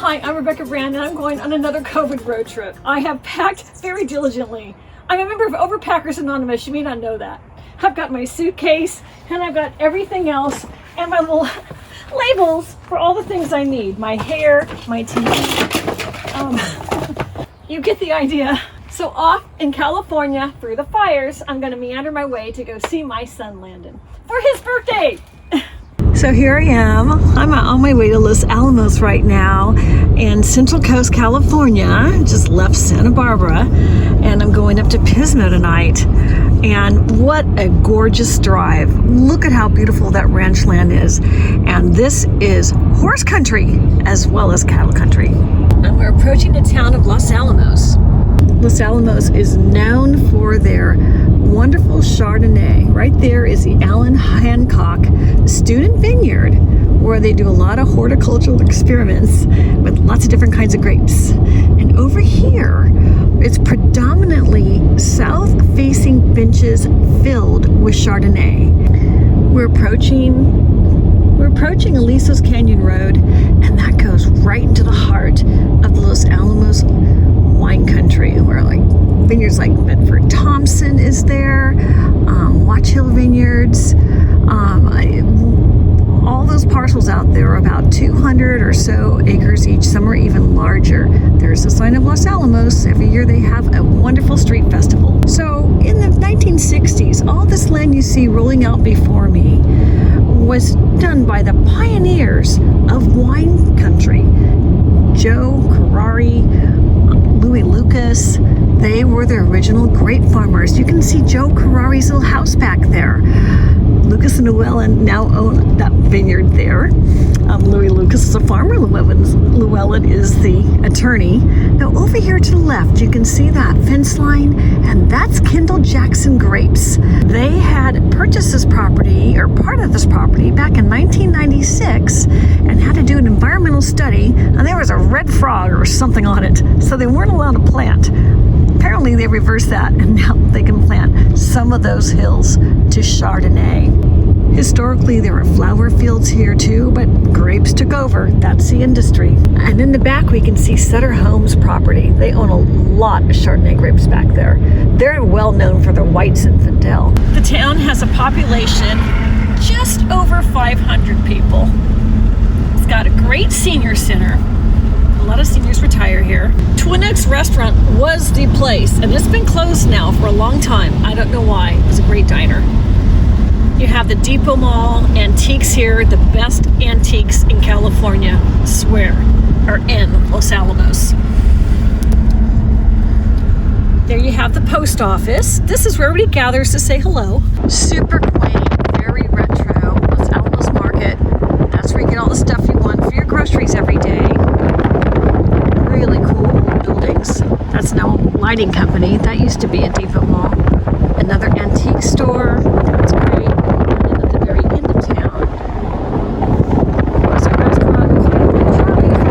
Hi, I'm Rebecca Brand, and I'm going on another COVID road trip. I have packed very diligently. I'm a member of Overpackers Anonymous. You may not know that. I've got my suitcase, and I've got everything else, and my little labels for all the things I need. My hair, my TV. You get the idea. So off in California, through the fires, I'm going to meander my way to go see my son Landon for his birthday. So here I am. I'm on my way to Los Alamos right now in Central Coast, California. Just left Santa Barbara, and I'm going up to Pismo tonight. And what a gorgeous drive. Look at how beautiful that ranch land is. And this is horse country as well as cattle country. And we're approaching the town of Los Alamos. Los Alamos is known for their wonderful Chardonnay. Right there is the Allen Hancock Student Vineyard, where they do a lot of horticultural experiments with lots of different kinds of grapes. And over here, it's predominantly south-facing benches filled with Chardonnay. We're approaching Alisos Canyon Road, and that goes right into the heart of the Los Alamos wine country, where like vineyards like Bedford Thompson is there, Watch Hill Vineyards, all those parcels out there are about 200 or so acres each. Some are even larger. There's a sign of Los Alamos. Every year they have a wonderful street festival. So in the 1960s, all this land you see rolling out before me was done by the pioneers of wine country. Joe Carrari, Louis Lucas, they were the original grape farmers. You can see Joe Carrari's little house back there. Lucas and Llewellyn now own that vineyard there. Louis Lucas is a farmer. Llewellyn is the attorney. Now over here to the left, you can see that fence line, and that's Kendall Jackson Grapes. They had purchased this property, or part of this property, back in 1996, and had to do an environmental study, and there was a red frog or something on it, so they weren't allowed to plant. Apparently they reversed that, and now they can plant some of those hills to Chardonnay. Historically, there were flower fields here too, but grapes took over. That's the industry. And in the back, we can see Sutter Homes property. They own a lot of Chardonnay grapes back there. They're well known for their white Zinfandel. The town has a population just over 500 people. It's got a great senior center. A lot of seniors retire here. Twin Oaks Restaurant was the place, and it's been closed now for a long time. I don't know why. It was a great diner. You have the Depot Mall, antiques here, the best antiques in California, swear, are in Los Alamos. There you have the post office. This is where everybody gathers to say hello. Super quaint, very retro, Los Alamos Market. That's where you get all the stuff you want for your groceries every day. Really cool buildings. That's now a lighting company. That used to be a Depot Mall. Another antique store. That's great. And at the very end of town was a restaurant called Charlie's.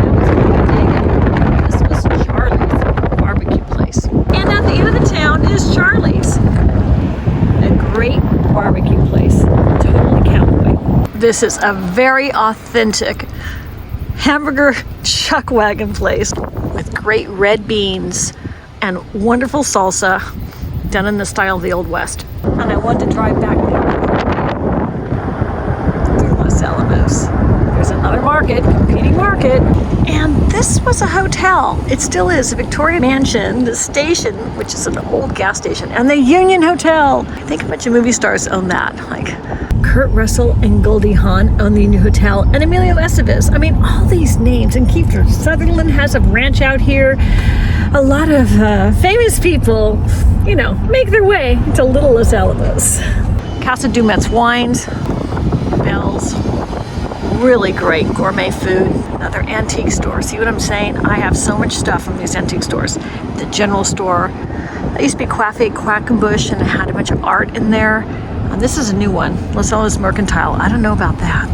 This was Charlie's barbecue place. And at the end of the town is Charlie's. A great barbecue place. Totally cowboy. This is a very authentic hamburger chuck wagon place with great red beans and wonderful salsa done in the style of the Old West. And I want to drive back through Los Alamos. There's another market, competing market. And this was a hotel. It still is, a Victoria Mansion, the station, which is an old gas station, and the Union Hotel. I think a bunch of movie stars own that. Like Kurt Russell and Goldie Hawn own the Union Hotel, and Emilio Estevez. I mean, all these names. And Kiefer Sutherland has a ranch out here. A lot of famous people, you know, make their way to Little Los Alamos. Casa Dumet's wines, bells, really great gourmet food. Another antique store. See what I'm saying? I have so much stuff from these antique stores. The general store. That used to be Coiffe Quackenbush, and it had a bunch of art in there. This is a new one, Los Alamos Mercantile. I don't know about that.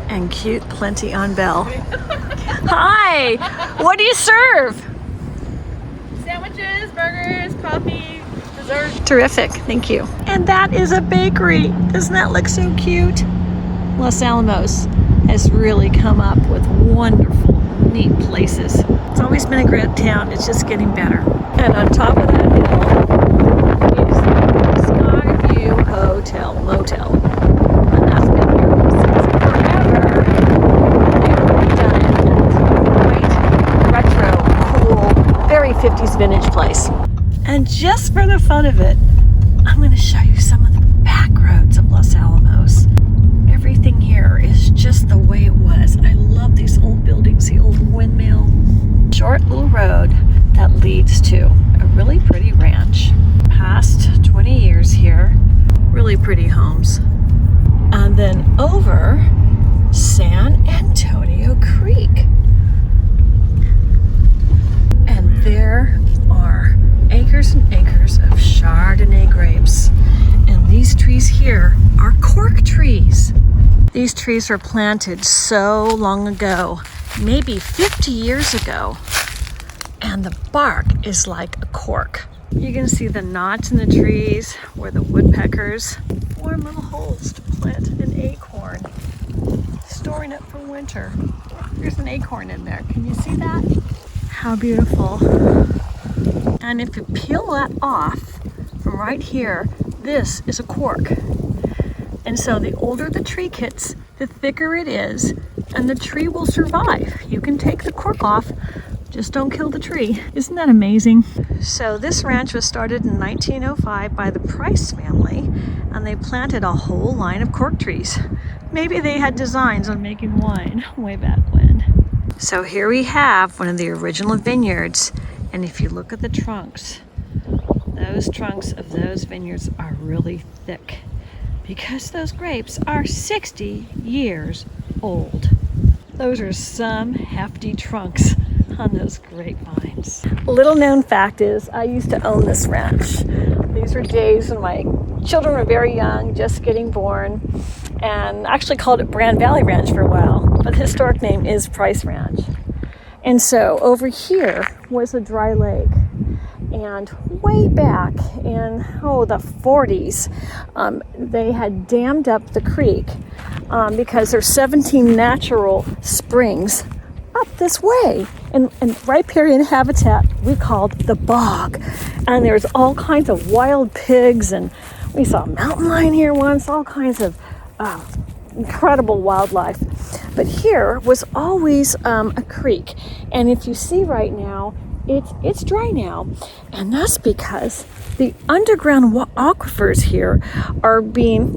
And cute Plenty on Bell. Hi, what do you serve? Sandwiches, burgers, coffee, dessert. Terrific, thank you. And that is a bakery. Doesn't that look so cute? Los Alamos has really come up with wonderful, neat places. It's always been a great town. It's just getting better. And on top of that hill is the Skyview Hotel Motel. And that's been here since forever. They've redone it. And it's a great, retro, cool, very 50s vintage place. And just for the fun of it, I'm going to show you some of the back roads of Los Alamos. Everything here is just the way it was. I love these old buildings, the old windmill. Short little road that leads to a really pretty ranch. Past 20 years here, really pretty homes. And then over San Antonio Creek. And there are acres and acres of Chardonnay grapes. And these trees here are cork trees. These trees were planted so long ago, maybe 50 years ago, and the bark is like a cork. You can see the knots in the trees where the woodpeckers form little holes to plant an acorn, storing it for winter. There's an acorn in there. Can you see that? How beautiful. And if you peel that off from right here, this is a cork. And so the older the tree gets, the thicker it is, and the tree will survive. You can take the cork off, just don't kill the tree. Isn't that amazing? So this ranch was started in 1905 by the Price family, and they planted a whole line of cork trees. Maybe they had designs on making wine way back when. So here we have one of the original vineyards, and if you look at the trunks, those trunks of those vineyards are really thick, because those grapes are 60 years old. Those are some hefty trunks on those grapevines. Little known fact is I used to own this ranch. These were days when my children were very young, just getting born, and actually called it Brand Valley Ranch for a while, but the historic name is Price Ranch. And so over here was a dry lake. And way back in, the 40s, they had dammed up the creek because there's 17 natural springs up this way. And riparian habitat we called the bog. And there's all kinds of wild pigs, and we saw a mountain lion here once, all kinds of incredible wildlife. But here was always a creek. And if you see right now, it's dry now, and that's because the underground aquifers here are being,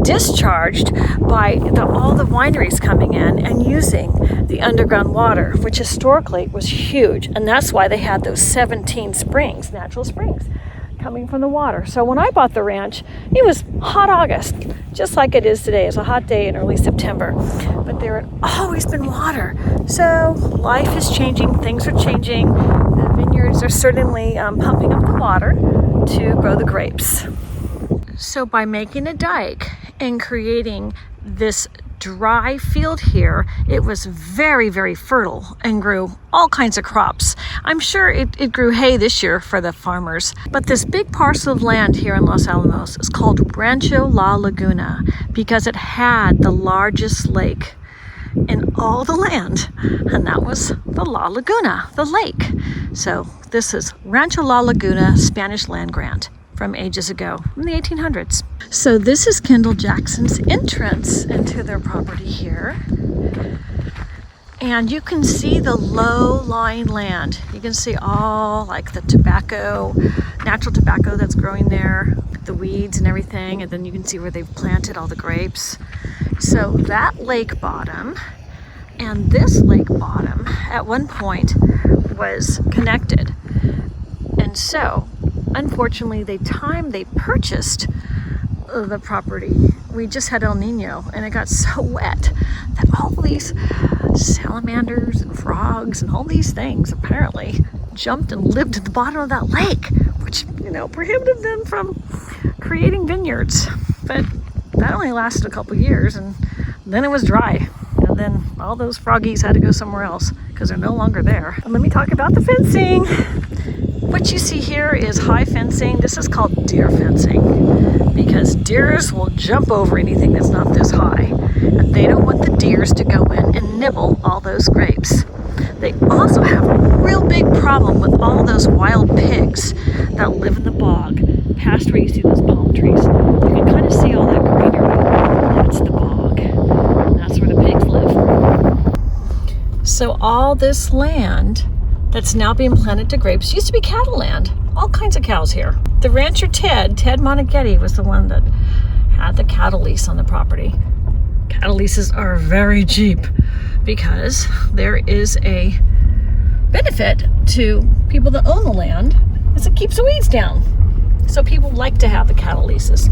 discharged by all the wineries coming in and using the underground water, which historically was huge, and that's why they had those 17 springs, natural springs, coming from the water. So when I bought the ranch, it was hot August, just like it is today. It's a hot day in early September, but there had always been water. So life is changing, things are changing. The vineyards are certainly pumping up the water to grow the grapes. So by making a dike and creating this dry field here, it was very, very fertile and grew all kinds of crops. I'm sure it grew hay this year for the farmers. But this big parcel of land here in Los Alamos is called Rancho La Laguna because it had the largest lake in all the land, and that was the La Laguna, the lake. So this is Rancho La Laguna Spanish land grant from ages ago, in the 1800s. So this is Kendall Jackson's entrance into their property here. And you can see the low-lying land. You can see all like the tobacco, natural tobacco that's growing there, the weeds and everything, and then you can see where they've planted all the grapes. So that lake bottom and this lake bottom at one point was connected. And so, unfortunately, the time they purchased the property, we just had El Nino, and it got so wet that all these salamanders and frogs and all these things apparently jumped and lived at the bottom of that lake, which, prohibited them from creating vineyards. But that only lasted a couple years, and then it was dry. And then all those froggies had to go somewhere else because they're no longer there. And let me talk about the fencing. What you see here is high fencing. This is called deer fencing because deers will jump over anything that's not this high. And they don't want the deers to go in and nibble all those grapes. They also have a real big problem with all those wild pigs that live in the bog, past where you see those palm trees. You can kind of see all that greenery. That's the bog. And that's where the pigs live. So all this land that's now being planted to grapes used to be cattle land. All kinds of cows here. The rancher Ted Moneghetti, was the one that had the cattle lease on the property. Cattle leases are very cheap because there is a benefit to people that own the land, as it keeps the weeds down. So people like to have the cattle leases.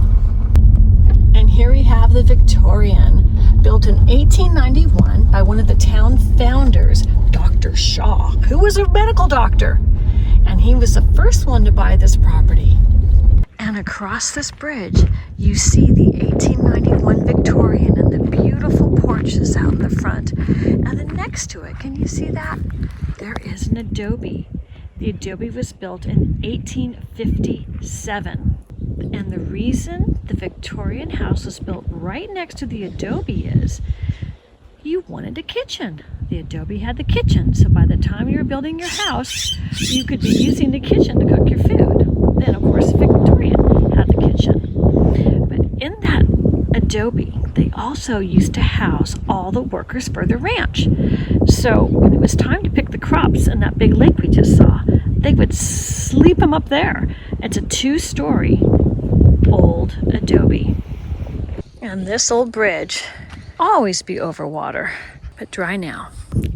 And here we have the Victorian, built in 1891 by one of the town founders, Dr. Shaw, who was a medical doctor. And he was the first one to buy this property. And across this bridge, you see the 1891 Victorian and the beautiful porches out in the front. And then next to it, can you see that? There is an adobe. The adobe was built in 1857. And the reason the Victorian house was built right next to the adobe is you wanted a kitchen. The adobe had the kitchen, so by the time you were building your house, you could be using the kitchen to cook your food. Then, of course, Victorian had the kitchen. But in that adobe, they also used to house all the workers for the ranch. So when it was time to pick the crops in that big lake we just saw, they would sleep them up there. It's a 2-story old adobe. And this old bridge always be over water, but dry now.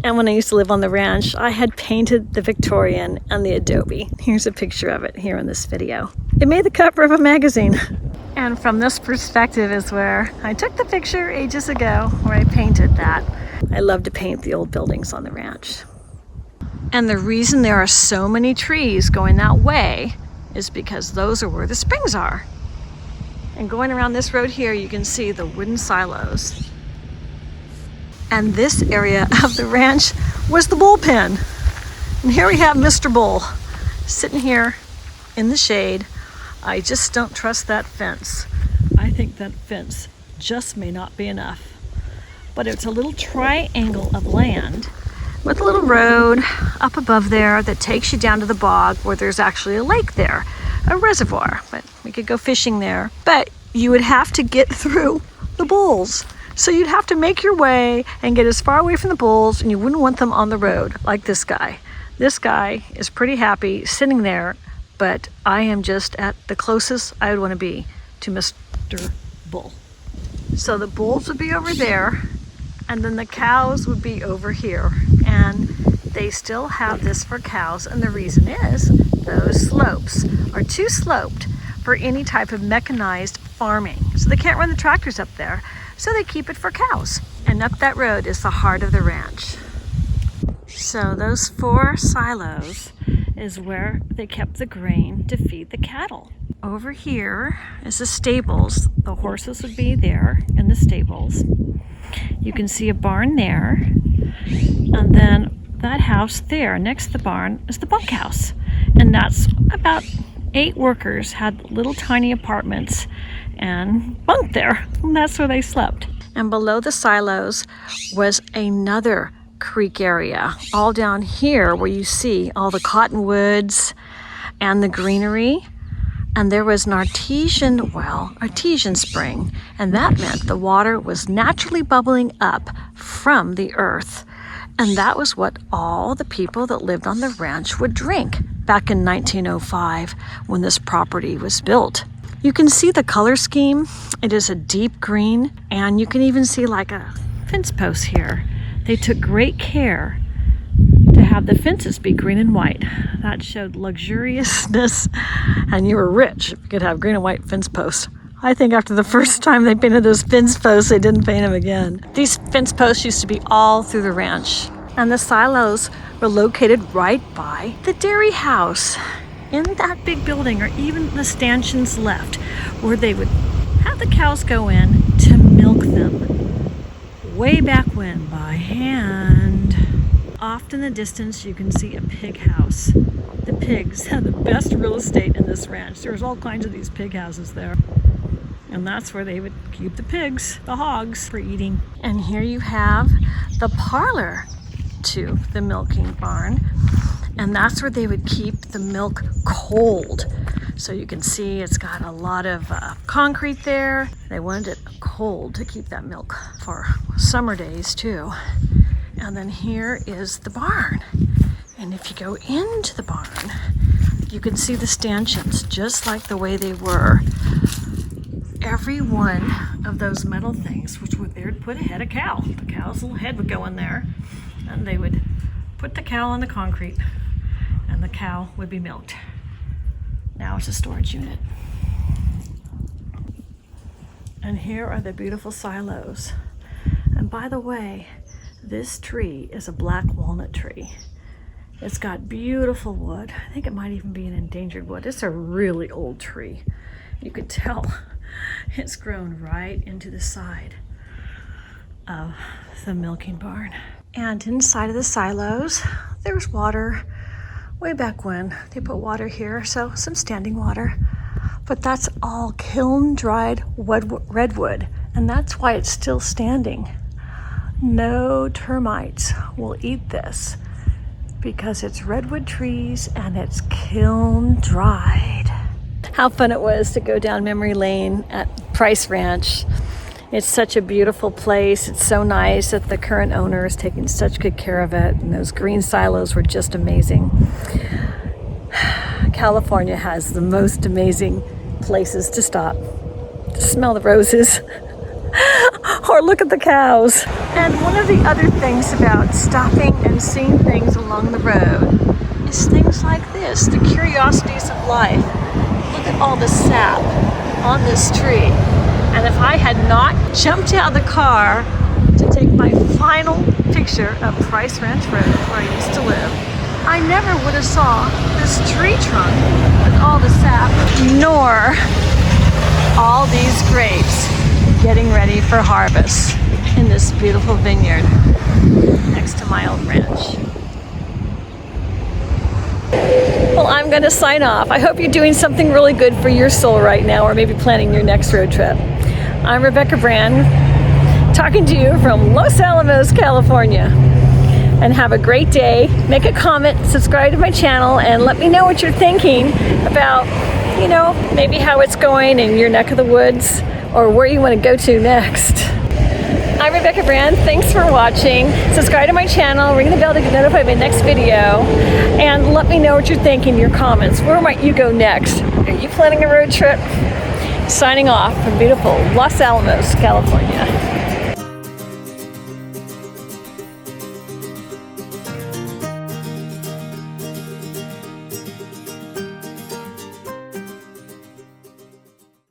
And when I used to live on the ranch, I had painted the Victorian and the adobe. Here's a picture of it here in this video. It made the cover of a magazine. And from this perspective is where I took the picture ages ago, where I painted that. I love to paint the old buildings on the ranch. And the reason there are so many trees going that way is because those are where the springs are. And going around this road here, you can see the wooden silos. And this area of the ranch was the bullpen. And here we have Mr. Bull sitting here in the shade. I just don't trust that fence. I think that fence just may not be enough. But it's a little triangle of land with a little road up above there that takes you down to the bog where there's actually a lake there, a reservoir. But we could go fishing there. But you would have to get through the bulls. So you'd have to make your way and get as far away from the bulls, and you wouldn't want them on the road like this guy. This guy is pretty happy sitting there, but I am just at the closest I would want to be to Mr. Bull. So the bulls would be over there, and then the cows would be over here. And they still have this for cows, and the reason is those slopes are too sloped for any type of mechanized farming. So they can't run the tractors up there. So they keep it for cows. And up that road is the heart of the ranch. So those 4 silos is where they kept the grain to feed the cattle. Over here is the stables. The horses would be there in the stables. You can see a barn there. And then that house there next to the barn is the bunkhouse. And that's about 8 workers had little tiny apartments and bunked there. And that's where they slept. And below the silos was another creek area, all down here where you see all the cottonwoods and the greenery. And there was an artesian spring. And that meant the water was naturally bubbling up from the earth. And that was what all the people that lived on the ranch would drink back in 1905 when this property was built. You can see the color scheme. It is a deep green, and you can even see like a fence post here. They took great care to have the fences be green and white. That showed luxuriousness, and you were rich if you could have green and white fence posts. I think after the first time they painted those fence posts, they didn't paint them again. These fence posts used to be all through the ranch, and the silos were located right by the dairy house. In that big building, or even the stanchions left, where they would have the cows go in to milk them. Way back when, by hand. Off in the distance, you can see a pig house. The pigs had the best real estate in this ranch. There's all kinds of these pig houses there. And that's where they would keep the pigs, the hogs, for eating. And here you have the parlor to the milking barn, and that's where they would keep the milk cold. So you can see it's got a lot of concrete there. They wanted it cold to keep that milk for summer days too. And then here is the barn. And if you go into the barn, you can see the stanchions just like the way they were. Every one of those metal things, which would they would put a head of cow. The cow's little head would go in there, and they would put the cow on the concrete, and the cow would be milked. Now it's a storage unit. And here are the beautiful silos. And by the way, this tree is a black walnut tree. It's got beautiful wood. I think it might even be an endangered wood. It's a really old tree. You could tell it's grown right into the side of the milking barn. And inside of the silos, there's water. Way back when they put water here, so some standing water. But that's all kiln dried redwood, and that's why it's still standing. No termites will eat this because it's redwood trees and it's kiln dried. How fun it was to go down memory lane at Price Ranch. It's such a beautiful place. It's so nice that the current owner is taking such good care of it, and those green silos were just amazing. California has the most amazing places to stop, to smell the roses, or look at the cows. And one of the other things about stopping and seeing things along the road is things like this, the curiosities of life. Look at all the sap on this tree. And if I had not jumped out of the car to take my final picture of Price Ranch Road where I used to live, I never would have saw this tree trunk with all the sap, nor all these grapes getting ready for harvest in this beautiful vineyard next to my old ranch. Well, I'm going to sign off. I hope you're doing something really good for your soul right now, or maybe planning your next road trip. I'm Rebecca Brand, talking to you from Los Alamos, California. And have a great day. Make a comment, subscribe to my channel, and let me know what you're thinking about, maybe how it's going in your neck of the woods, or where you want to go to next. I'm Rebecca Brand. Thanks for watching. Subscribe to my channel, ring the bell to get notified of my next video, and let me know what you're thinking in your comments. Where might you go next? Are you planning a road trip? Signing off from beautiful Los Alamos, California.